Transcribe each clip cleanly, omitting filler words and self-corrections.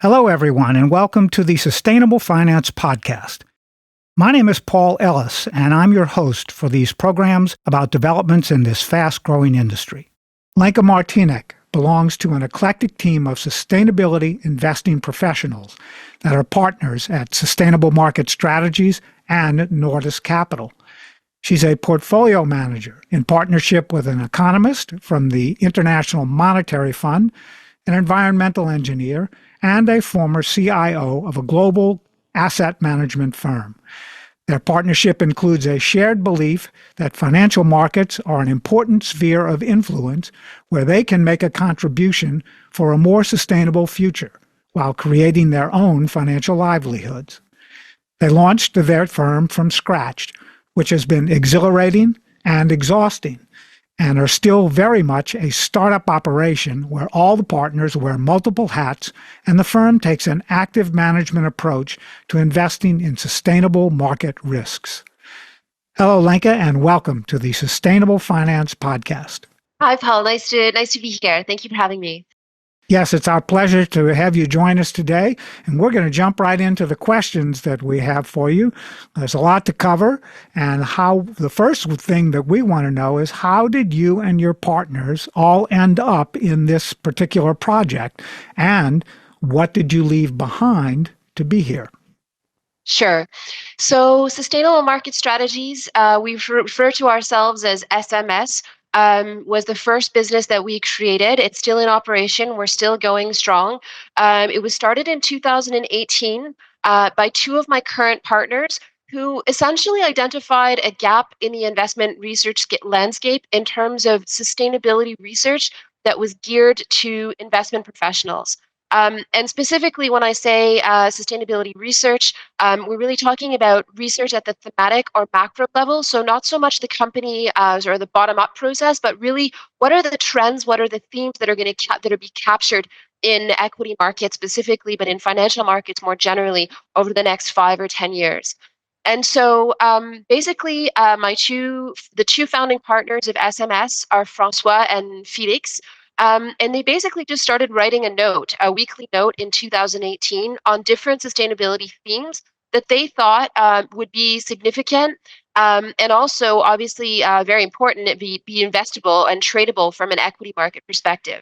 Hello, everyone, and welcome to the Sustainable Finance Podcast. My name is Paul Ellis, and I'm your host for these programs about developments in this fast-growing industry. Lenka Martinek belongs to an eclectic team of sustainability investing professionals that are partners at Sustainable Market Strategies and Nordis Capital. She's a portfolio manager in partnership with an economist from the International Monetary Fund, an environmental engineer, and a former CIO of a global asset management firm. Their partnership includes a shared belief that financial markets are an important sphere of influence where they can make a contribution for a more sustainable future while creating their own financial livelihoods. They launched their firm from scratch, which has been exhilarating and exhausting, and are still very much a startup operation where all the partners wear multiple hats and the firm takes an active management approach to investing in sustainable market risks. Hello, Lenka, and welcome to the Sustainable Finance Podcast. Hi, Paul. Nice to be here. Thank you for having me. Yes, it's our pleasure to have you join us today, and we're going to jump right into the questions that we have for you. There's a lot to cover, and the first thing that we want to know is how did you and your partners all end up in this particular project, and what did you leave behind to be here? Sure. So Sustainable Market Strategies, we refer to ourselves as SMS, was the first business that we created. It's still in operation. We're still going strong. It was started in 2018 by two of my current partners who essentially identified a gap in the investment research landscape in terms of sustainability research that was geared to investment professionals. And specifically, when I say sustainability research, we're really talking about research at the thematic or macro level. So not so much the company or the bottom-up process, but really what are the trends, what are the themes that are going to be captured in equity markets specifically, but in financial markets more generally over the next 5 or 10 years. And so basically, the two founding partners of SMS are Francois and Felix. And they basically just started writing a weekly note in 2018 on different sustainability themes that they thought would be significant and also obviously very important, be investable and tradable from an equity market perspective.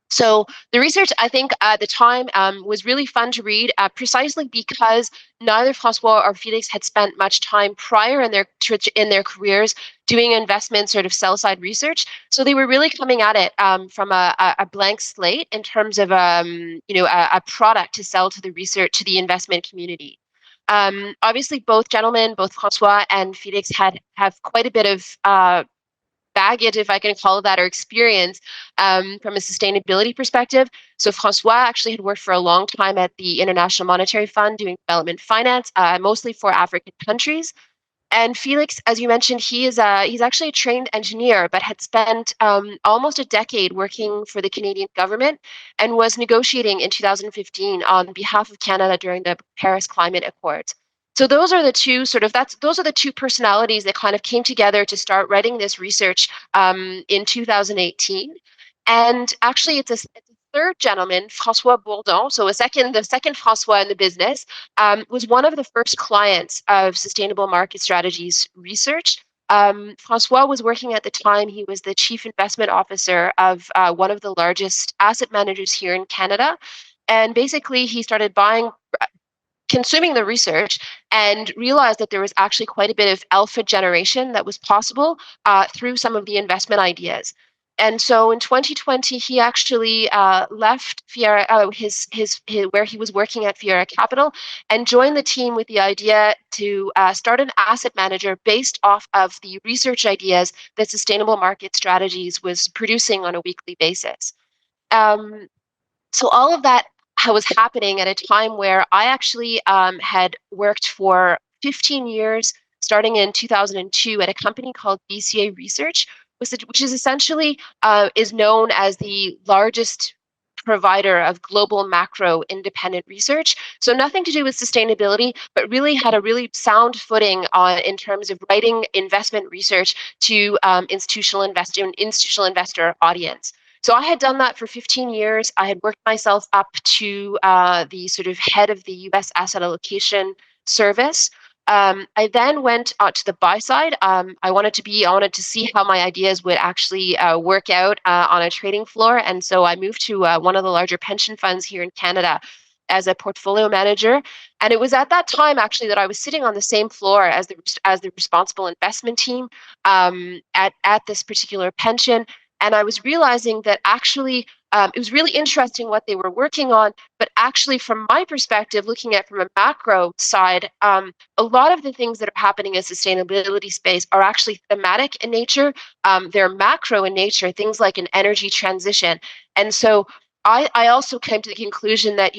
So the research, I think, at the time was really fun to read, precisely because neither Francois or Felix had spent much time prior in their careers doing investment sort of sell-side research. So they were really coming at it from a blank slate in terms of a product to sell to the investment community. Obviously, both Francois and Felix, have quite a bit of baggage, if I can call it that, or experience from a sustainability perspective. So Francois actually had worked for a long time at the International Monetary Fund doing development finance, mostly for African countries. And Felix, as you mentioned, he's actually a trained engineer, but had spent almost a decade working for the Canadian government and was negotiating in 2015 on behalf of Canada during the Paris Climate Accords. So those are the two personalities that kind of came together to start writing this research in 2018. And actually, it's a third gentleman, Francois Bourdon, so the second Francois in the business, was one of the first clients of Sustainable Market Strategies research. Francois was working at the time, he was the chief investment officer of one of the largest asset managers here in Canada. And basically, he started consuming the research and realized that there was actually quite a bit of alpha generation that was possible through some of the investment ideas. And so in 2020, he actually left where he was working at Fiera Capital and joined the team with the idea to start an asset manager based off of the research ideas that Sustainable Market Strategies was producing on a weekly basis. So all of that was happening at a time where I actually had worked for 15 years, starting in 2002, at a company called BCA Research, which is essentially is known as the largest provider of global macro independent research. So nothing to do with sustainability, but really had a really sound footing in terms of writing investment research to institutional investor audience. So I had done that for 15 years. I had worked myself up to the sort of head of the US asset allocation service. I then went to the buy side. I wanted to see how my ideas would actually work out on a trading floor. And so I moved to one of the larger pension funds here in Canada as a portfolio manager. And it was at that time actually that I was sitting on the same floor as the responsible investment team at this particular pension. And I was realizing that actually it was really interesting what they were working on. But actually, from my perspective, looking at from a macro side, a lot of the things that are happening in sustainability space are actually thematic in nature. They're macro in nature, things like an energy transition. And so I also came to the conclusion that,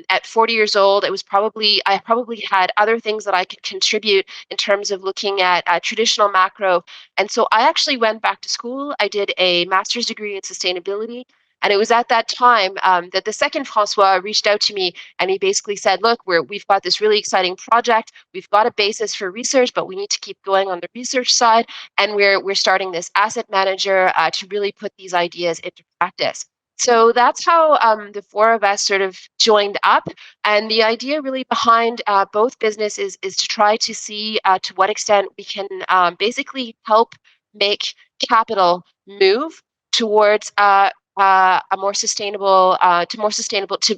at 40 years old, I probably had other things that I could contribute in terms of looking at traditional macro. And so I actually went back to school. I did a master's degree in sustainability. And it was at that time that the second Francois reached out to me and he basically said, look, we've got this really exciting project. We've got a basis for research, but we need to keep going on the research side. And we're starting this asset manager to really put these ideas into practice. So that's how the four of us sort of joined up. And the idea really behind both businesses is to try to see to what extent we can basically make capital move towards a more sustainable to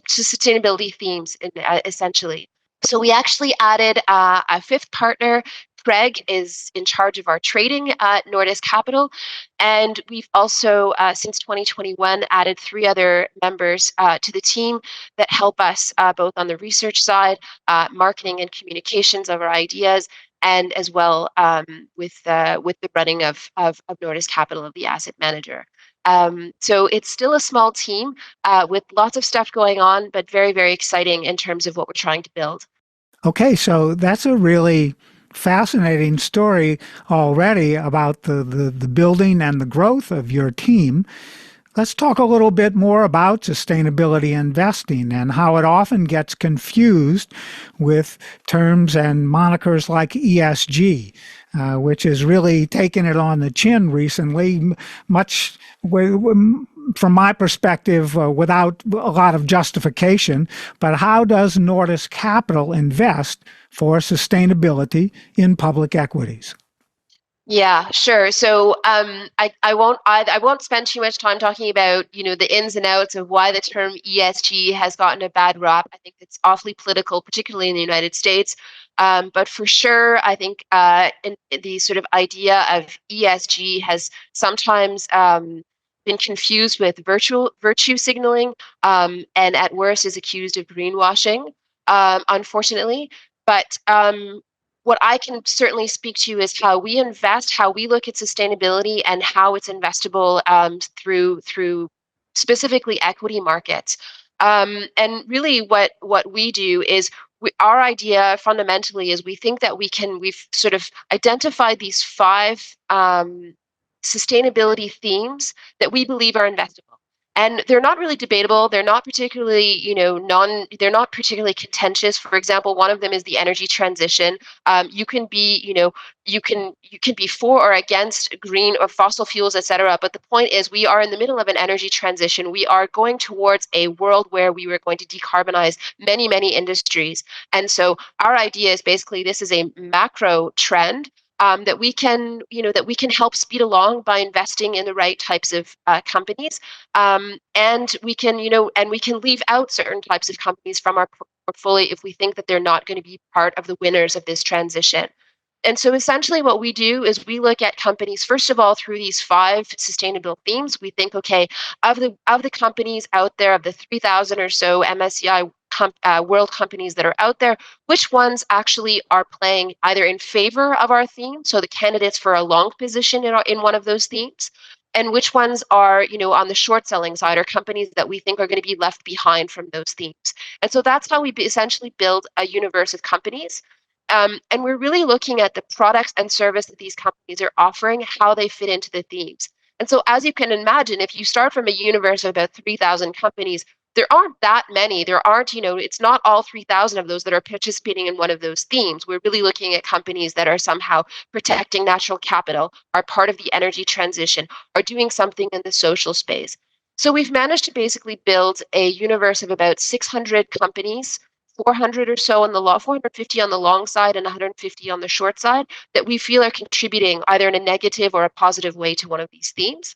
sustainability themes essentially. So we actually added a fifth partner. Craig is in charge of our trading at Nordis Capital. And we've also, since 2021, added three other members to the team that help us both on the research side, marketing and communications of our ideas, and as well with the running of Nordis Capital, of the asset manager. So it's still a small team with lots of stuff going on, but very, very exciting in terms of what we're trying to build. Okay, so that's a really fascinating story already about the building and the growth of your team. Let's talk a little bit more about sustainability investing and how it often gets confused with terms and monikers like ESG, which has really taken it on the chin recently, much from my perspective, without a lot of justification. But how does Nordis Capital invest for sustainability in public equities? Yeah, sure. So I won't spend too much time talking about the ins and outs of why the term ESG has gotten a bad rap. I think it's awfully political, particularly in the United States. But for sure, I think in the sort of idea of ESG has sometimes been confused with virtue signaling, and at worst is accused of greenwashing, unfortunately. But what I can certainly speak to is how we invest, how we look at sustainability, and how it's investable through specifically equity markets. And really, what we do is our idea fundamentally is we think that we've sort of identified these five sustainability themes that we believe are investable. And they're not really debatable. They're not particularly, they're not particularly contentious. For example, one of them is the energy transition. You can be, you can be for or against green or fossil fuels, etc. But the point is, we are in the middle of an energy transition. We are going towards a world where we are going to decarbonize many, many industries. And so our idea is basically this is a macro trend that we can, that we can help speed along by investing in the right types of companies, and we can, and we can leave out certain types of companies from our portfolio if we think that they're not going to be part of the winners of this transition. And so essentially what we do is we look at companies, first of all, through these five sustainable themes. We think, okay, of the companies out there, of the 3,000 or so MSCI world companies that are out there, which ones actually are playing either in favor of our theme, so the candidates for a long position in one of those themes, and which ones are, on the short selling side, or companies that we think are going to be left behind from those themes. And so that's how we essentially build a universe of companies. And we're really looking at the products and service that these companies are offering, how they fit into the themes. And so as you can imagine, if you start from a universe of about 3,000 companies, there aren't that many. There aren't, it's not all 3,000 of those that are participating in one of those themes. We're really looking at companies that are somehow protecting natural capital, are part of the energy transition, are doing something in the social space. So we've managed to basically build a universe of about 600 companies, 400 or so on the 450 on the long side and 150 on the short side, that we feel are contributing either in a negative or a positive way to one of these themes.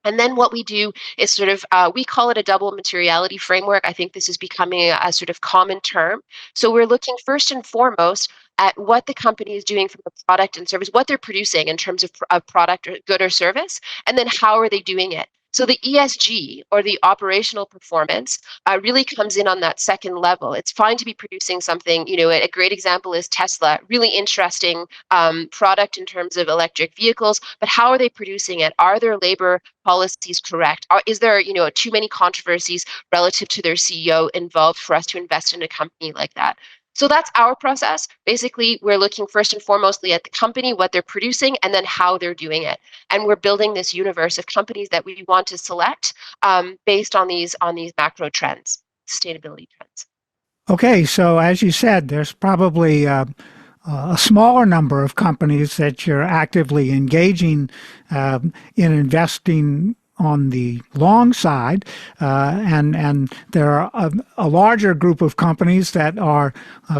And then what we do is sort of, we call it a double materiality framework. I think this is becoming a sort of common term. So we're looking first and foremost at what the company is doing from a product and service, what they're producing in terms of product or good or service, and then how are they doing it. So the ESG, or the operational performance, really comes in on that second level. It's fine to be producing something. A great example is Tesla, really interesting product in terms of electric vehicles, but how are they producing it? Are their labor policies correct? Is there, too many controversies relative to their CEO involved for us to invest in a company like that? So that's our process. Basically, we're looking first and foremostly at the company, what they're producing, and then how they're doing it. And we're building this universe of companies that we want to select based on these macro trends, sustainability trends. Okay, so as you said, there's probably a smaller number of companies that you're actively engaging in investing on the long side, and there are a larger group of companies that are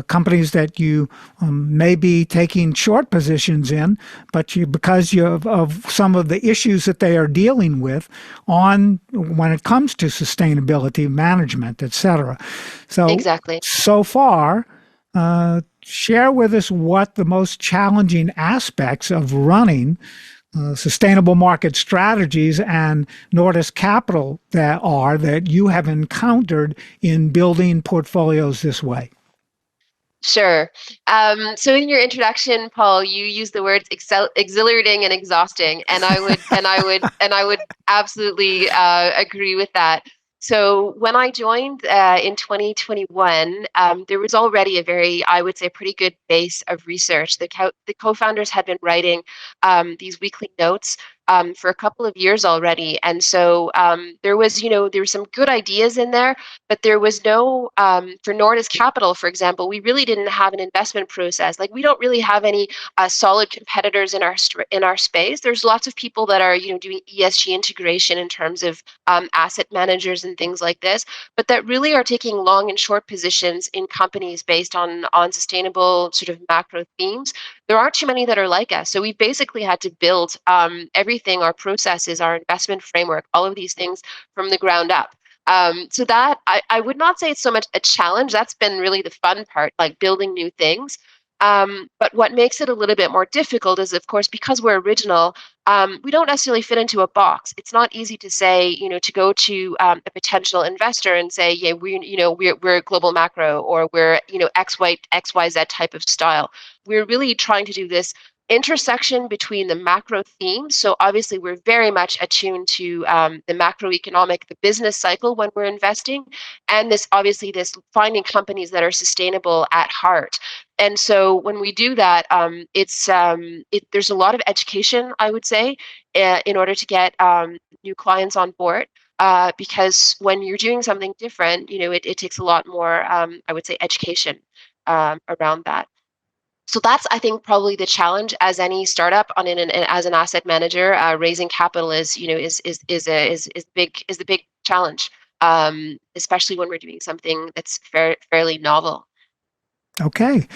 companies that you may be taking short positions in, but because of some of the issues that they are dealing with on when it comes to sustainability management, et cetera. Exactly. So far, share with us what the most challenging aspects of running sustainable market strategies and Nordis Capital that you have encountered in building portfolios this way. Sure. So in your introduction, Paul, you used the words exhilarating and exhausting, and I would absolutely agree with that. So when I joined in 2021, there was already a very, I would say, pretty good base of research. The co-founders had been writing these weekly notes for a couple of years already, and so there was some good ideas in there, but there was no for Nordis Capital, for example, we really didn't have an investment process. Like, we don't really have any solid competitors in our space. There's lots of people that are doing ESG integration in terms of asset managers and things like this, but that really are taking long and short positions in companies based on sustainable sort of macro themes. There aren't too many that are like us. So we basically had to build everything, our processes, our investment framework, all of these things from the ground up. So that I would not say it's so much a challenge. That's been really the fun part, like building new things. But what makes it a little bit more difficult is, of course, because we're original, we don't necessarily fit into a box. It's not easy to say, to go to a potential investor and say, yeah, we're global macro, or we're, XYZ type of style. We're really trying to do this intersection between the macro themes. So obviously, we're very much attuned to the macroeconomic, the business cycle when we're investing, and this finding companies that are sustainable at heart. And so when we do that, there's a lot of education, I would say, in order to get new clients on board. Because when you're doing something different, it takes a lot more, I would say, education around that. So that's, I think, probably the challenge as any startup as an asset manager. Raising capital is the big challenge, especially when we're doing something that's fairly novel. Okay.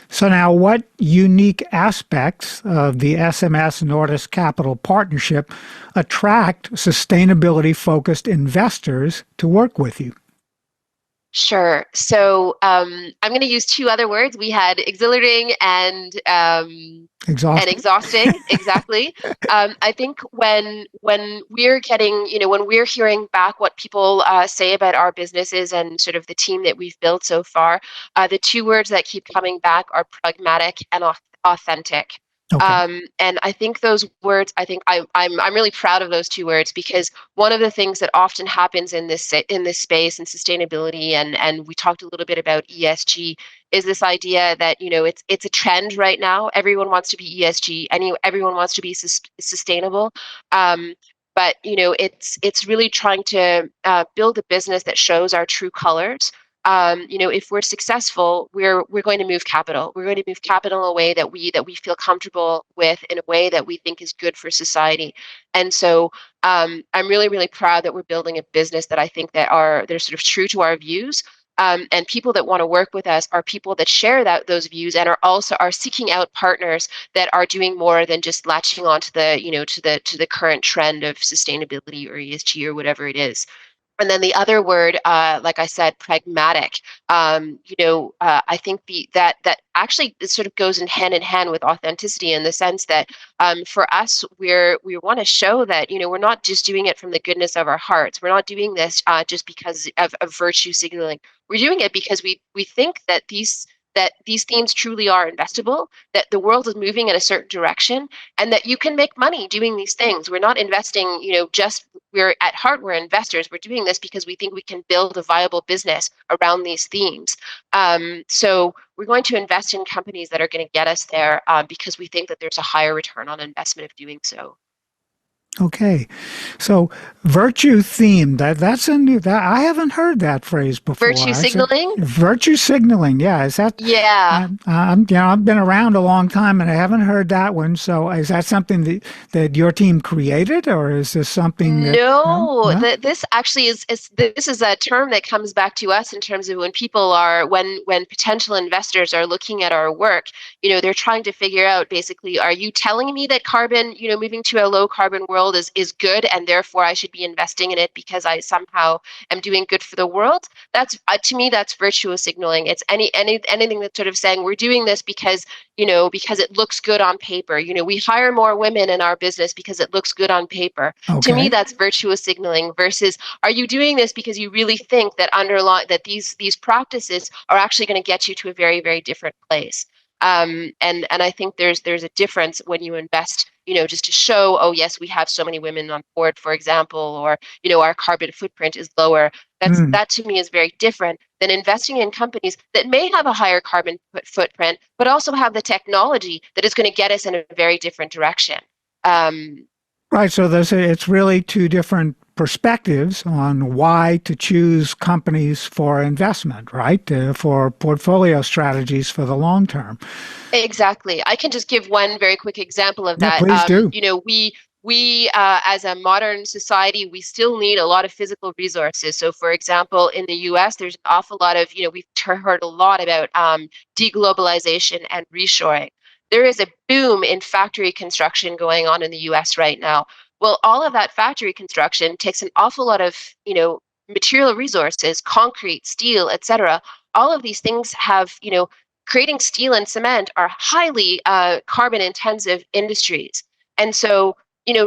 So now, what unique aspects of the SMS Nordis Capital partnership attract sustainability-focused investors to work with you? Sure. So I'm going to use two other words. We had exhilarating and exhausting. Exactly. I think when we're getting, when we're hearing back what people say about our businesses and sort of the team that we've built so far, the two words that keep coming back are pragmatic and authentic. Okay. And I think those words, I'm really proud of those two words, because one of the things that often happens in this space and sustainability, and we talked a little bit about ESG, is this idea that it's a trend right now. Everyone wants to be ESG, and everyone wants to be sustainable. but it's really trying to build a business that shows our true colors. If we're successful, we're going to move capital. We're going to move capital in a way that we feel comfortable with, in a way that we think is good for society. And so I'm really, really proud that we're building a business that I think they're sort of true to our views. And people that want to work with us are people that share those views and are seeking out partners that are doing more than just latching onto the current trend of sustainability or ESG or whatever it is. And then the other word, like I said, pragmatic. I think that actually it sort of goes in hand with authenticity, in the sense that for us, we want to show that we're not just doing it from the goodness of our hearts. We're not doing this just because of virtue signaling. We're doing it because we think that these themes truly are investable, that the world is moving in a certain direction, and that you can make money doing these things. We're not investing, we're at heart, we're investors. We're doing this because we think we can build a viable business around these themes. So we're going to invest in companies that are going to get us there, because we think that there's a higher return on investment of doing so. Okay, so virtue themed. That's a new. I haven't heard that phrase before. Virtue signaling. Virtue signaling. Yeah, is that? Yeah. I've been around a long time and I haven't heard that one. So is that something that your team created, or is this something that? No, this actually this is a term that comes back to us in terms of when potential investors are looking at our work. They're trying to figure out, basically, are you telling me that carbon, moving to a low carbon world is good, and therefore I should be investing in it because I somehow am doing good for the world? That's to me, that's virtuous signaling. It's anything that's sort of saying we're doing this because it looks good on paper. We hire more women in our business because it looks good on paper. Okay. To me, that's virtuous signaling, versus are you doing this because you really think that these practices are actually going to get you to a very, very different place. And I think there's a difference when you invest, just to show, oh yes, we have so many women on board, for example, or our carbon footprint is lower. That to me is very different than investing in companies that may have a higher carbon footprint, but also have the technology that is going to get us in a very different direction. Right. So it's really two different perspectives on why to choose companies for investment, right? For portfolio strategies for the long term. Exactly. I can just give one very quick example of that. Please do. We as a modern society, we still need a lot of physical resources. So, for example, in the U.S., there's an awful lot of, we've heard a lot about deglobalization and reshoring. There is a boom in factory construction going on in the U.S. right now. Well, all of that factory construction takes an awful lot of, material resources, concrete, steel, etc. All of these things have, creating steel and cement are highly carbon intensive industries. And so,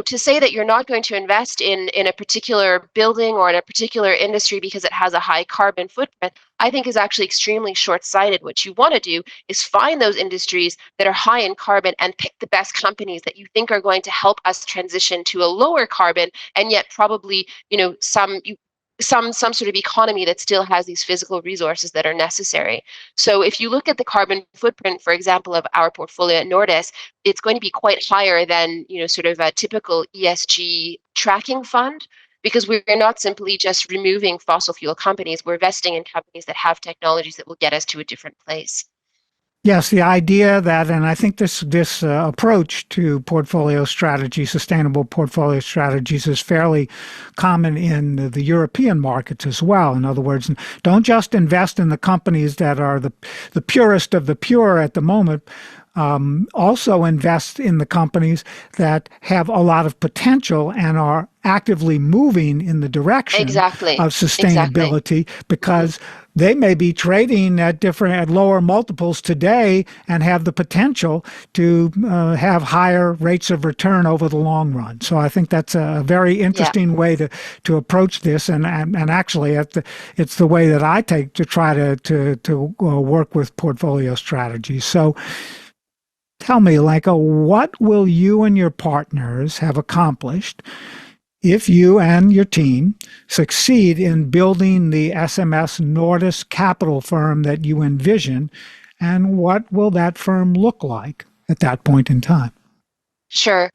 to say that you're not going to invest in a particular building or in a particular industry because it has a high carbon footprint, I think is actually extremely short-sighted. What you want to do is find those industries that are high in carbon and pick the best companies that you think are going to help us transition to a lower carbon, and yet probably, some sort of economy that still has these physical resources that are necessary. So if you look at the carbon footprint, for example, of our portfolio at Nordis, it's going to be quite higher than sort of a typical ESG tracking fund, because we're not simply just removing fossil fuel companies. We're investing in companies that have technologies that will get us to a different place. Yes, the idea that, and I think this approach to portfolio strategy, sustainable portfolio strategies, is fairly common in the European markets as well. In other words, don't just invest in the companies that are the purest of the pure at the moment. Also invest in the companies that have a lot of potential and are actively moving in the direction of sustainability, because they may be trading at lower multiples today and have the potential to have higher rates of return over the long run. So I think that's a very interesting way to approach this, and actually it's the way that I take to try to work with portfolio strategies. So tell me, Lenka, what will you and your partners have accomplished if you and your team succeed in building the SMS Nordis Capital firm that you envision, and what will that firm look like at that point in time? Sure.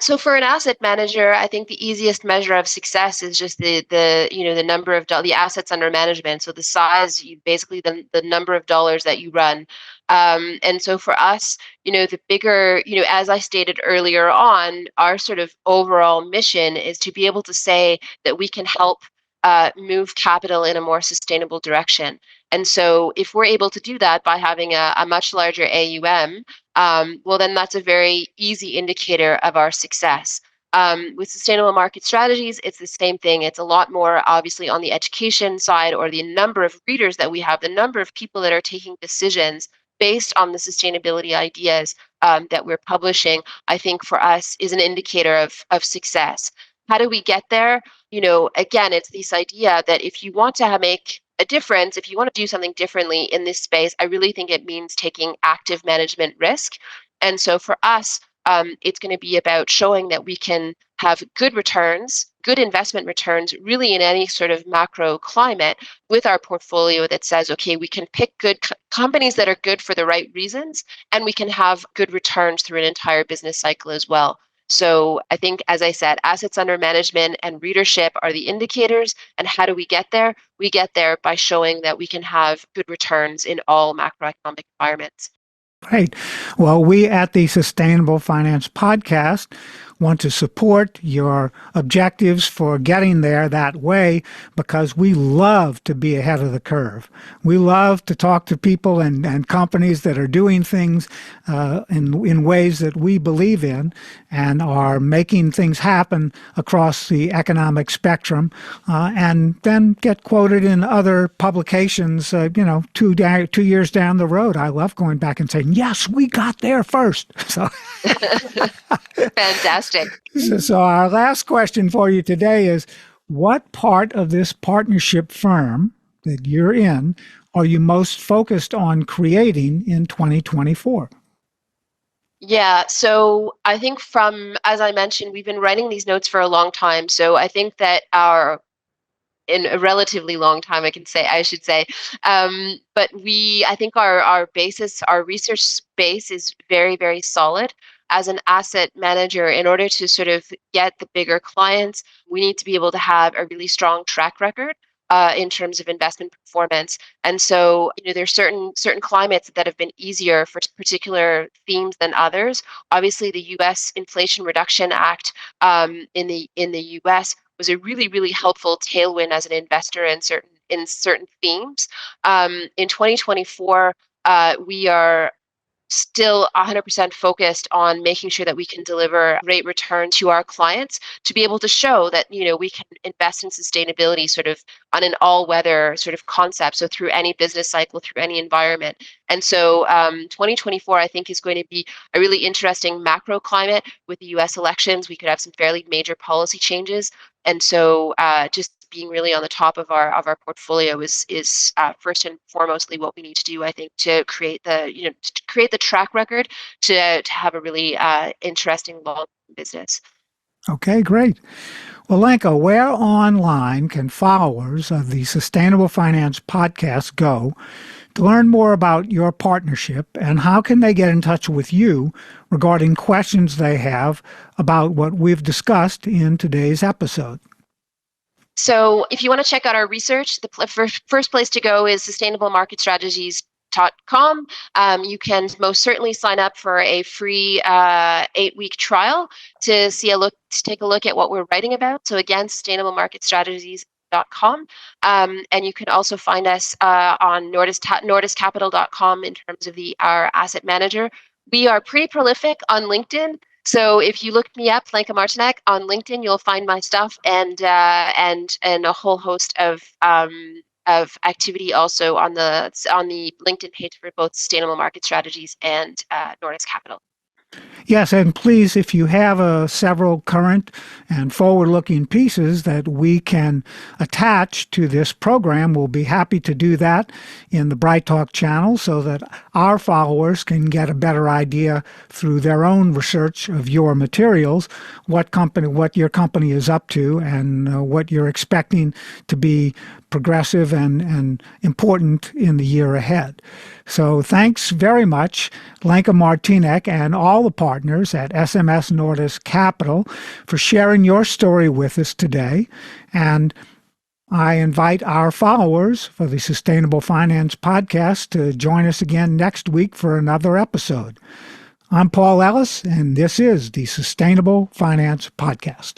So for an asset manager, I think the easiest measure of success is just the number of the assets under management. So the size, basically the number of dollars that you run. And so for us, the bigger, as I stated earlier on, our sort of overall mission is to be able to say that we can help move capital in a more sustainable direction. And so if we're able to do that by having a much larger AUM, well, then that's a very easy indicator of our success. With sustainable market strategies, it's the same thing. It's a lot more obviously on the education side, or the number of readers that we have, the number of people that are taking decisions based on the sustainability ideas that we're publishing, I think for us is an indicator of success. How do we get there? Again, it's this idea that if you want to make a difference, if you want to do something differently in this space, I really think it means taking active management risk. And so for us, it's going to be about showing that we can have good returns, good investment returns, really in any sort of macro climate with our portfolio that says, okay, we can pick good companies that are good for the right reasons, and we can have good returns through an entire business cycle as well. So I think, as I said, assets under management and readership are the indicators. And how do we get there? We get there by showing that we can have good returns in all macroeconomic environments. Great. Well, we at the Sustainable Finance Podcast want to support your objectives for getting there that way, because we love to be ahead of the curve. We love to talk to people and companies that are doing things in ways that we believe in and are making things happen across the economic spectrum, and then get quoted in other publications, 2 years down the road. I love going back and saying, yes, we got there first. So Fantastic. So our last question for you today is, what part of this partnership firm that you're in are you most focused on creating in 2024? Yeah, so I think as I mentioned, we've been writing these notes for a long time. So I think that in a relatively long time, I should say. But I think our basis, our research base is very, very solid. As an asset manager, in order to sort of get the bigger clients, we need to be able to have a really strong track record in terms of investment performance. And so, there's certain climates that have been easier for particular themes than others. Obviously, the U.S. Inflation Reduction Act in the U.S. was a really, really helpful tailwind as an investor in certain themes. In 2024, we are still 100% focused on making sure that we can deliver great return to our clients, to be able to show that we can invest in sustainability sort of on an all-weather sort of concept, so through any business cycle, through any environment. And so 2024, I think, is going to be a really interesting macro climate. With the US elections, we could have some fairly major policy changes. And so just being really on the top of our portfolio is first and foremostly what we need to do, I think, to create the track record to have a really interesting long business. Okay, great. Well, Lenka, where online can followers of the Sustainable Finance Podcast go to learn more about your partnership, and how can they get in touch with you regarding questions they have about what we've discussed in today's episode? So if you want to check out our research, the first place to go is sustainablemarketstrategies.com. You can most certainly sign up for a free 8-week trial to take a look at what we're writing about. So again, sustainablemarketstrategies.com. And you can also find us on nordiscapital.com in terms of our asset manager. We are pretty prolific on LinkedIn. So if you look me up, Lenka Martinek, on LinkedIn, you'll find my stuff and a whole host of activity also on the LinkedIn page for both Sustainable Market Strategies and Nordis Capital. Yes, and please, if you have several current and forward-looking pieces that we can attach to this program, we'll be happy to do that in the Bright Talk channel so that our followers can get a better idea through their own research of your materials, what your company is up to, and what you're expecting to be progressive and important in the year ahead. So thanks very much, Lenka Martinek, and all the partners partners at SMS Nordis Capital for sharing your story with us today. And I invite our followers for the Sustainable Finance Podcast to join us again next week for another episode. I'm Paul Ellis, and this is the Sustainable Finance Podcast.